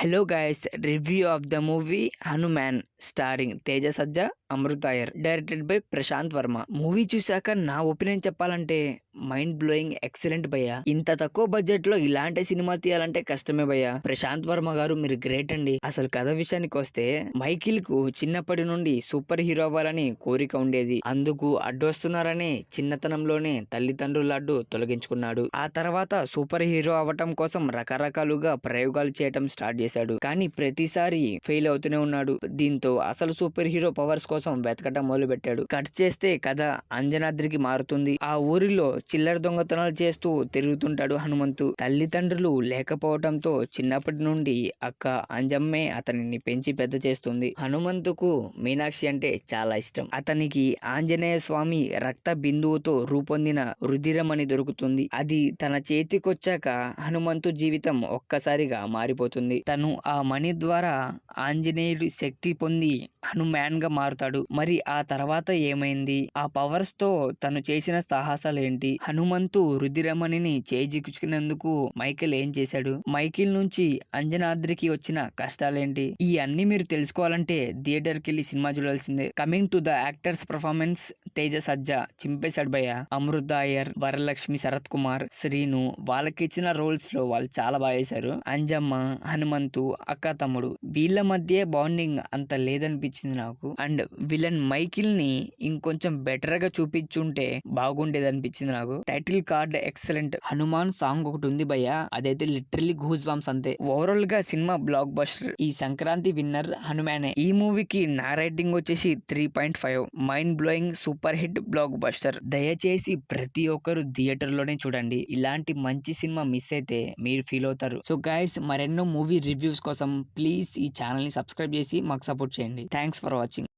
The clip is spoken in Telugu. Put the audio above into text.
Hello guys, review of the movie Hanuman starring Teja Sajja, Amritha Aiyer, directed by Prasanth Varma. Movie చూశాక నా ఒపీనియన్ చెప్పాలంటే మైండ్ బ్లోయింగ్, ఎక్సలెంట్ భయ్య. ఇంత తక్కువ బడ్జెట్ లో ఇలాంటి సినిమా తీయాలంటే కష్టమే భయ్య. ప్రశాంత్ వర్మ గారు మీరు గ్రేట్ అండి. అసలు కథ విషయానికి వస్తే, మైకిల్ కు చిన్నప్పటి నుండి సూపర్ హీరో అవ్వాలని కోరిక ఉండేది. అందుకు అడ్డొస్తున్నారని చిన్నతనంలోనే తల్లిదండ్రుల అడ్డు తొలగించుకున్నాడు. ఆ తర్వాత సూపర్ హీరో అవ్వటం కోసం రకరకాలుగా ప్రయోగాలు చేయటం స్టార్ట్ చేశాడు. కానీ ప్రతిసారి ఫెయిల్ అవుతూనే ఉన్నాడు. దీంతో అసలు సూపర్ హీరో పవర్స్ కోసం వెతకటం మొదలు పెట్టాడు. కట్ చేస్తే కథ అంజనాద్రికి మారుతుంది. ఆ ఊరిలో చిల్లర దొంగతనాలు చేస్తూ తిరుగుతుంటాడు హనుమంతు. తల్లిదండ్రులు లేకపోవడంతో చిన్నప్పటి నుండి అక్క అంజమ్మే అతనిని పెంచి పెద్ద చేస్తుంది. హనుమంతుకు మీనాక్షి అంటే చాలా ఇష్టం. అతనికి ఆంజనేయ స్వామి రక్త బిందువుతో రూపొందిన రుధిరమణి దొరుకుతుంది. అది తన చేతికొచ్చాక హనుమంతు జీవితం ఒక్కసారిగా మారిపోతుంది. తను ఆ మణి ద్వారా ఆంజనేయుడు శక్తి పొంది హనుమాన్ గా మారుతాడు. మరి ఆ తర్వాత ఏమైంది? ఆ పవర్స్ తో తను చేసిన సాహసాలు ఏంటి? హనుమంతు రుధిరమణిని చేజిక్కించుకునేందుకు మైకేల్ ఏం చేశాడు? మైకేల్ నుంచి అంజనాద్రికి వచ్చిన కష్టాలేంటి? ఈ అన్ని మీరు తెలుసుకోవాలంటే థియేటర్ కి వెళ్ళి సినిమా చూడాల్సిందే. Coming to the actors performance, Teja Sajja చింపేశాడు భయ్య. అమృత అయ్యర్, వరలక్ష్మి, శరత్ కుమార్, శ్రీను వాళ్ళకి ఇచ్చిన రోల్స్ లో వాళ్ళు చాలా బాగా చేశారు. అంజమ్మ, హనుమంతు, అక్క తమ్ముడు వీళ్ళ మధ్య బాండింగ్ అంత లేదనిపించింది నాకు. అండ్ విలన్ మైకిల్ ని ఇంకొంచెం బెటర్ గా చూపించుంటే బాగుండేది అనిపించింది నాకు. Title card excellent. Hanuman song ఒకటి ఉంది భయ్య, అదైతే లిటరల్లీ గూస్ బంప్స్ అంతే. ఓవరాల్ గా సినిమా బ్లాక్ బస్టర్. ఈ సంక్రాంతి విన్నర్ హనుమానే. ఈ మూవీకి నా రేటింగ్ వచ్చేసి 3.5. Mind blowing, super hit, block buster. దయచేసి ప్రతి ఒక్కరు థియేటర్ లోనే చూడండి. ఇలాంటి మంచి సినిమా మిస్ అయితే మీరు ఫీల్ అవుతారు. సో గైస్, మరెన్నో మూవీ రివ్యూస్ కోసం ప్లీజ్ ఈ ఛానల్ ని సబ్స్క్రైబ్ చేసి మాకు సపోర్ట్ చేయండి. Thanks for watching.